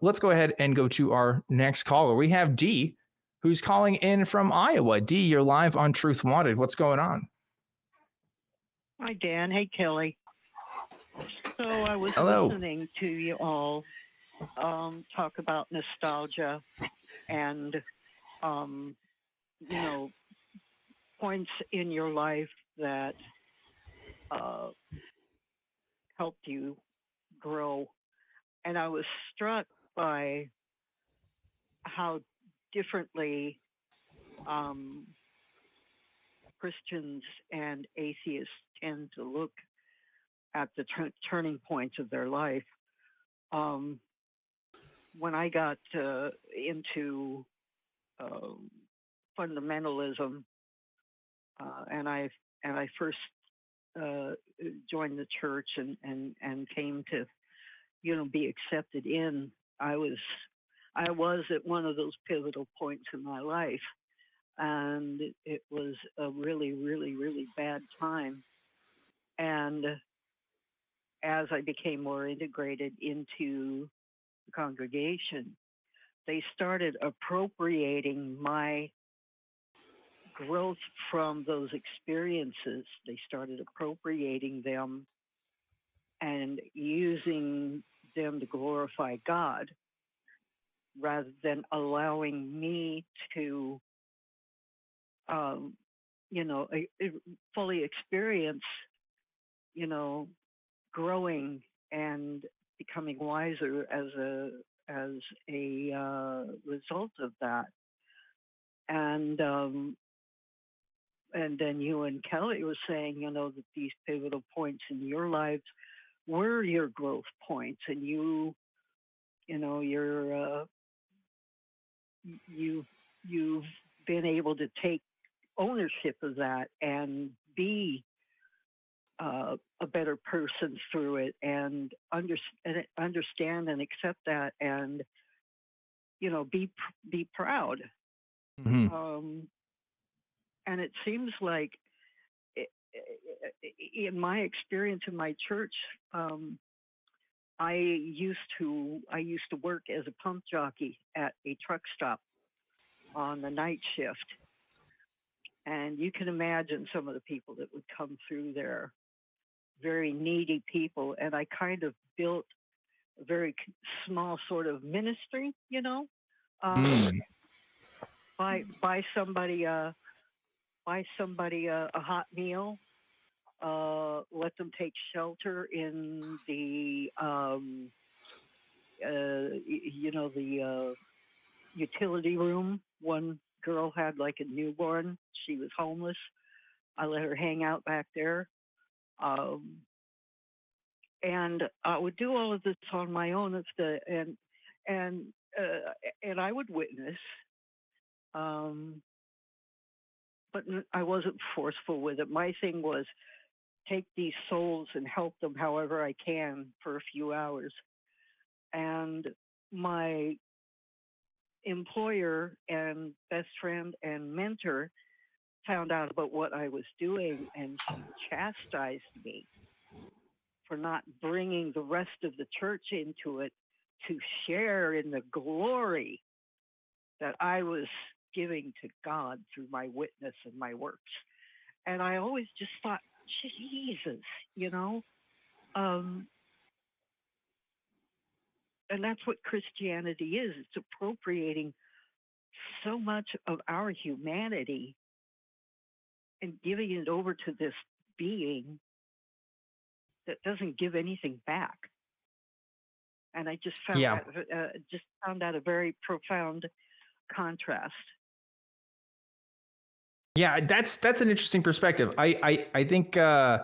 let's go ahead and go to our next caller. We have D, who's calling in from Iowa. D, you're live on Truth Wanted. What's going on? Hi, Dan. Hey, Kelley. So I was Hello. listening to you all talk about nostalgia and, points in your life that helped you grow. And I was struck by how differently Christians and atheists tend to look at the turning points of their life. When I got into fundamentalism, and I first joined the church and came to, be accepted in, I was at one of those pivotal points in my life, and it was a really, really, really bad time. And as I became more integrated into the congregation, they started appropriating my growth from those experiences. They started appropriating them and using them to glorify God rather than allowing me to, fully experience, growing and becoming wiser as a result of that. And then you and Kelley were saying, that these pivotal points in your lives were your growth points, and you've been able to take ownership of that and be a better person through it, and understand and accept that, and be proud. Mm-hmm. And it seems like, in my experience in my church, I used to work as a pump jockey at a truck stop on the night shift, and you can imagine some of the people that would come through there, very needy people, and I kind of built a very small sort of ministry, buy somebody a hot meal, let them take shelter in the the utility room. One girl had like a newborn; she was homeless. I let her hang out back there, and I would do all of this on my own. And I would witness. But I wasn't forceful with it. My thing was take these souls and help them however I can for a few hours. And my employer and best friend and mentor found out about what I was doing, and she chastised me for not bringing the rest of the church into it to share in the glory that I was giving to God through my witness and my works. And I always just thought, Jesus, and that's what Christianity is. It's appropriating so much of our humanity and giving it over to this being that doesn't give anything back. And I just found that a very profound contrast. Yeah, that's an interesting perspective. I think I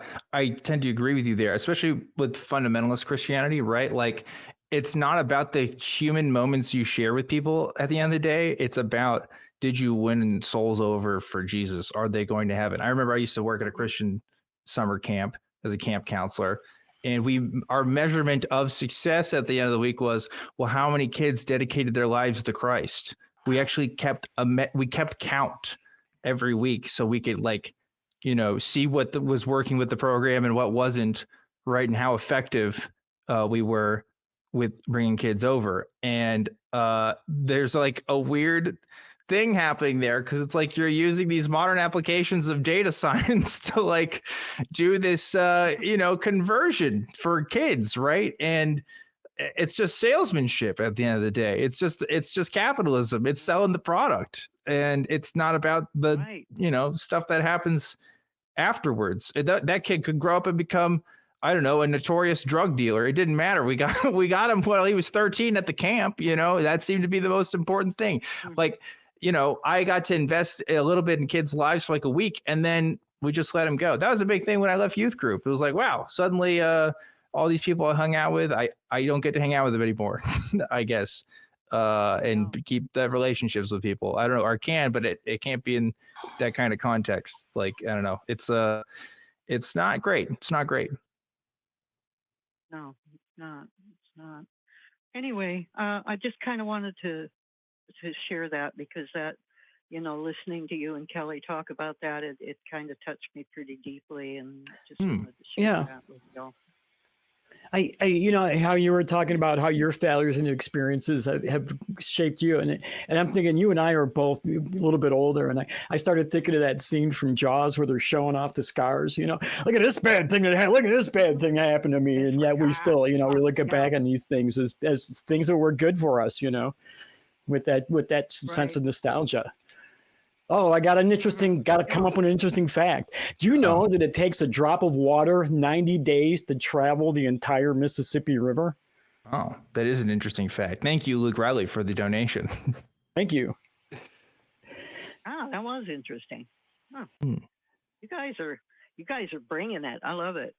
tend to agree with you there, especially with fundamentalist Christianity, right? Like, it's not about the human moments you share with people at the end of the day. It's about, did you win souls over for Jesus? Are they going to heaven? I remember I used to work at a Christian summer camp as a camp counselor, and our measurement of success at the end of the week was, well, how many kids dedicated their lives to Christ? We actually kept count every week, so we could see what was working with the program and what wasn't, right, and how effective we were with bringing kids over, and there's like a weird thing happening there because it's like you're using these modern applications of data science to like do this conversion for kids, right? And it's just salesmanship at the end of the day. It's just capitalism. It's selling the product, and it's not about the Right. stuff that happens afterwards. That kid could grow up and become, I don't know, a notorious drug dealer. It didn't matter. We got him while he was 13 at the camp. That seemed to be the most important thing. Mm. Like, I got to invest a little bit in kids' lives for like a week, and then we just let him go. That was a big thing when I left youth group. It was like, wow, suddenly all these people I hung out with, I don't get to hang out with them anymore, I guess. And keep the relationships with people. I don't know, or can, but it can't be in that kind of context. Like, I don't know. It's not great. It's not great. No, it's not. It's not. Anyway, I just kind of wanted to share that because that, listening to you and Kelley talk about that, it kind of touched me pretty deeply, and just wanted to share that with y'all. How you were talking about how your failures and experiences have shaped you, and I'm thinking you and I are both a little bit older, and I started thinking of that scene from Jaws where they're showing off the scars. Look at this bad thing that happened. Look at this bad thing that happened to me, and yet we still, we look back on these things as things that were good for us. With that sense of nostalgia. Oh, I got to come up with an interesting fact. Do you know that it takes a drop of water 90 days to travel the entire Mississippi River? Oh, that is an interesting fact. Thank you, Luke Riley, for the donation. Thank you. That was interesting. Huh. You guys are bringing it. I love it.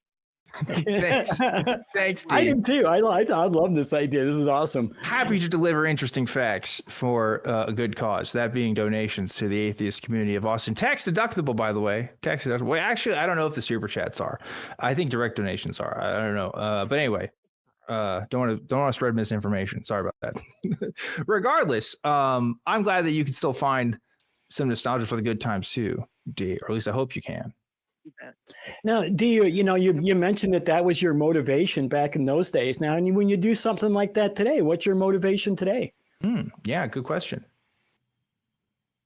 Thanks, Steve. I do too. I love this idea. This is awesome. Happy to deliver interesting facts for a good cause. That being donations to the atheist community of Austin. Tax deductible, by the way. Tax deductible. Well, actually, I don't know if the super chats are. I think direct donations are. I don't know. But anyway, don't want to spread misinformation. Sorry about that. Regardless, I'm glad that you can still find some nostalgia for the good times too, D. Or at least I hope you can. Now, do you mentioned that was your motivation back in those days. Now, when you do something like that today, what's your motivation today? Yeah, good question.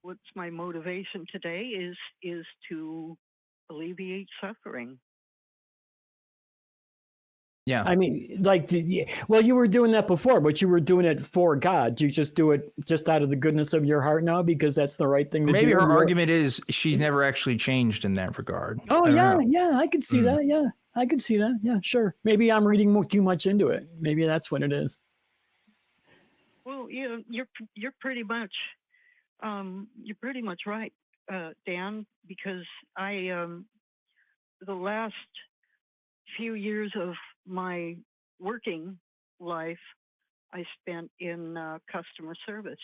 What's my motivation today is to alleviate suffering. Yeah. I mean, you were doing that before, but you were doing it for God. You just do it just out of the goodness of your heart now because that's the right thing to do. Maybe her argument is she's never actually changed in that regard. Oh, yeah, I could see that. Yeah, I could see that. Yeah, sure. Maybe I'm reading too much into it. Maybe that's what it is. Well, you're pretty much right, Dan, because the last few years of my working life I spent in customer service,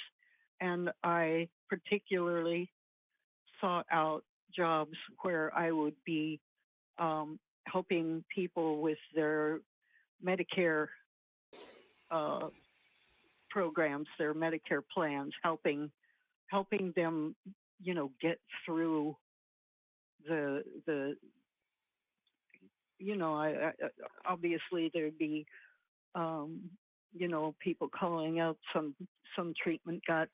and I particularly sought out jobs where I would be helping people with their Medicare programs, their Medicare plans, helping them, get through the I obviously there'd be people calling out some treatment got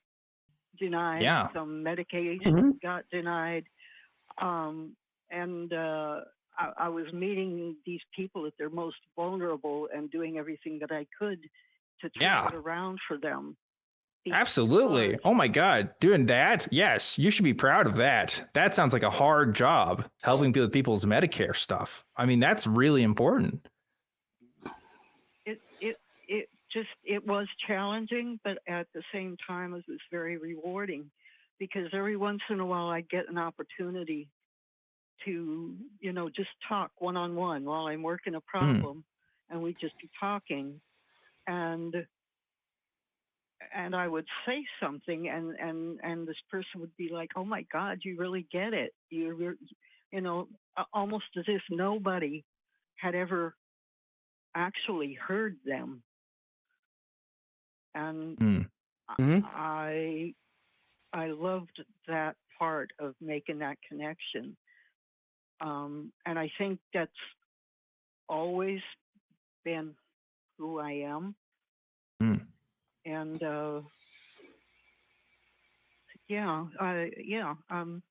denied, some medication got denied, and I was meeting these people at their most vulnerable and doing everything that I could to turn it around for them. Absolutely. Oh my God. Doing that? Yes. You should be proud of that. That sounds like a hard job, helping with people's Medicare stuff. I mean, that's really important. It was challenging, but at the same time, it was very rewarding because every once in a while I get an opportunity to, just talk one-on-one while I'm working a problem, and we just be talking, and I would say something, and this person would be like, "Oh my God, you really get it." You're almost as if nobody had ever actually heard them. And I loved that part of making that connection. And I think that's always been who I am. Mm. And yeah,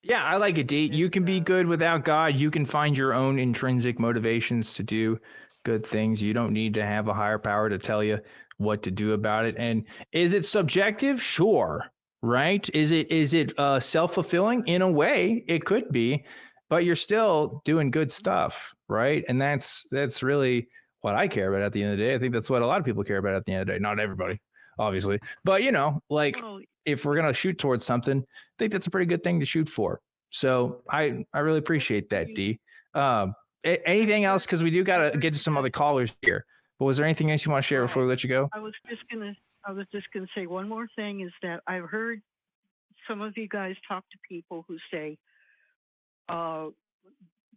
Yeah, I like it, Dee. You can be good without God. You can find your own intrinsic motivations to do good things. You don't need to have a higher power to tell what to do about it. And is it subjective? Sure. Right? Is it self-fulfilling? In a way, it could be, but you're still doing good stuff, right? And that's really what I care about at the end of the day. I think that's what a lot of people care about at the end of the day. Not everybody, obviously, but like well, if we're gonna shoot towards something, I think that's a pretty good thing to shoot for. So I really appreciate that, D. Anything else? Because we do got to get to some other callers here. But was there anything else you want to share before we let you go? I was just gonna say one more thing is that I've heard some of you guys talk to people who say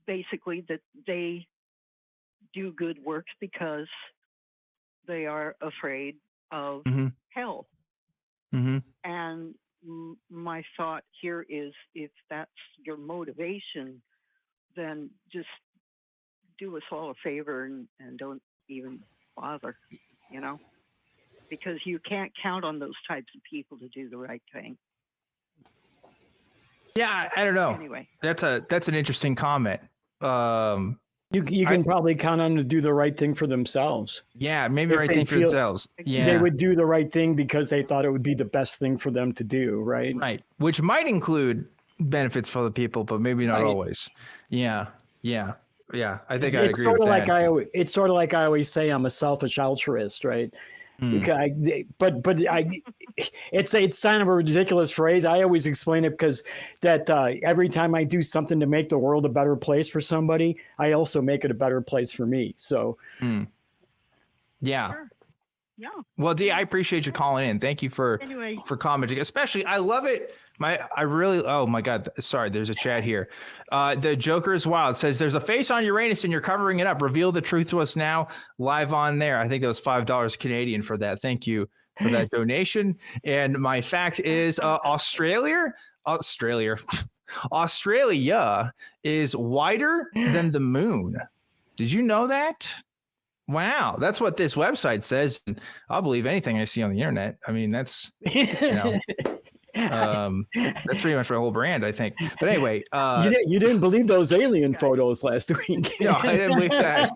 basically that they do good works because they are afraid of hell. Mm-hmm. And my thought here is, if that's your motivation, then just do us all a favor and don't even bother, because you can't count on those types of people to do the right thing. Yeah, I don't know. Anyway, that's an interesting comment. You can probably count on them to do the right thing for themselves. Yeah, maybe right thing for themselves. Yeah, they would do the right thing because they thought it would be the best thing for them to do, right? Right, which might include benefits for other people, but maybe not always. Yeah. I think I agree with that. It's sort of like I always say, I'm a selfish altruist, right? Because it's kind of a ridiculous phrase. I always explain it because that every time I do something to make the world a better place for somebody, I also make it a better place for me. So, yeah. Sure. Yeah. Well, Dee, I appreciate you calling in. Thank you for commenting. Especially, I love it. Oh my God. Sorry, there's a chat here. The Joker is wild. Says there's a face on Uranus and you're covering it up. Reveal the truth to us now, live on there. I think that was $5 Canadian for that. Thank you for that donation. And my fact is, Australia is wider than the moon. Did you know that? Wow, that's what this website says. I'll believe anything I see on the internet. I mean, that's that's pretty much my whole brand, I think. But anyway, you didn't believe those alien photos last week. No, I didn't believe that.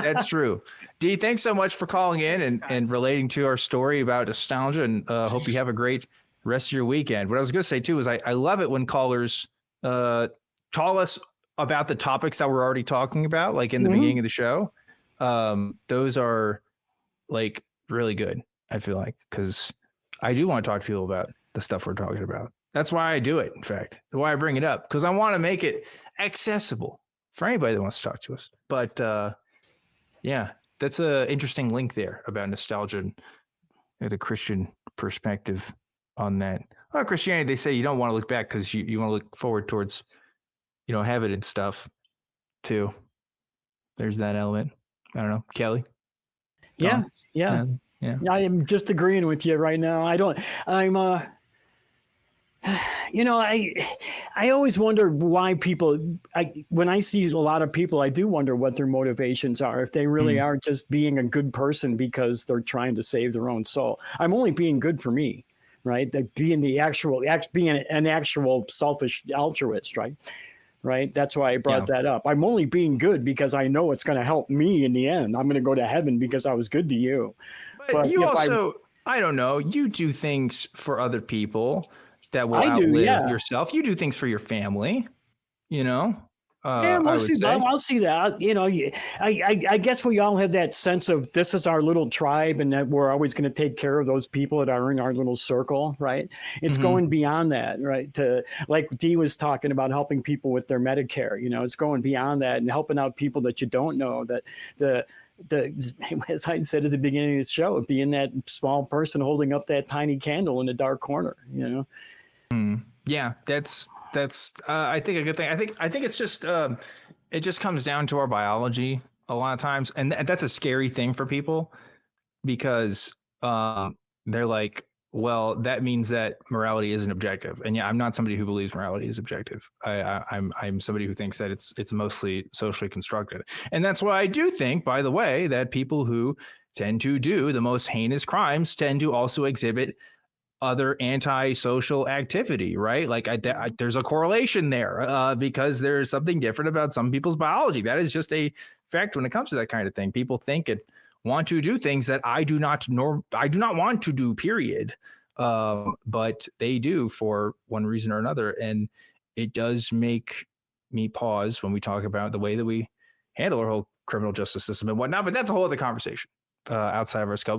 That's true. Dee, thanks so much for calling in and relating to our story about nostalgia, and hope you have a great rest of your weekend. What I was going to say too is I love it when callers call us about the topics that we're already talking about, like in the beginning of the show. Those are like really good, I feel like, because I do want to talk to people about the stuff we're talking about. That's why I do it. In fact, why I bring it up, because I want to make it accessible for anybody that wants to talk to us. But yeah, that's an interesting link there about nostalgia and the Christian perspective on that. Well, Christianity, they say you don't want to look back because you want to look forward towards, heaven and stuff too. There's that element. I don't know, Kelley. Yeah. I am just agreeing with you right now. I always wonder why people, when I see a lot of people, I do wonder what their motivations are. If they really are just being a good person because they're trying to save their own soul. I'm only being good for me, right? That being an actual selfish altruist, right? Right. That's why I brought that up. I'm only being good because I know it's going to help me in the end. I'm going to go to heaven because I was good to you. But you also, I don't know, you do things for other people that will outlive yourself. You do things for your family, most people, I'll see that. I guess we all have that sense of this is our little tribe and that we're always going to take care of those people that are in our little circle, right? It's going beyond that, right? To, like Dee was talking about, helping people with their Medicare, it's going beyond that and helping out people that you don't know, that as I said at the beginning of the show, being that small person holding up that tiny candle in the dark corner, Yeah, that's I think a good thing. I think it's just it just comes down to our biology a lot of times, and that's a scary thing for people because they're like, well, that means that morality isn't objective. And yeah, I'm not somebody who believes morality is objective. I'm somebody who thinks that it's mostly socially constructed, and that's why I do think, by the way, that people who tend to do the most heinous crimes tend to also exhibit other antisocial activity, right? Like there's a correlation there because there's something different about some people's biology. That is just a fact when it comes to that kind of thing. People think and want to do things that I do not want to do, period. But they do for one reason or another. And it does make me pause when we talk about the way that we handle our whole criminal justice system and whatnot. But that's a whole other conversation outside of our scope.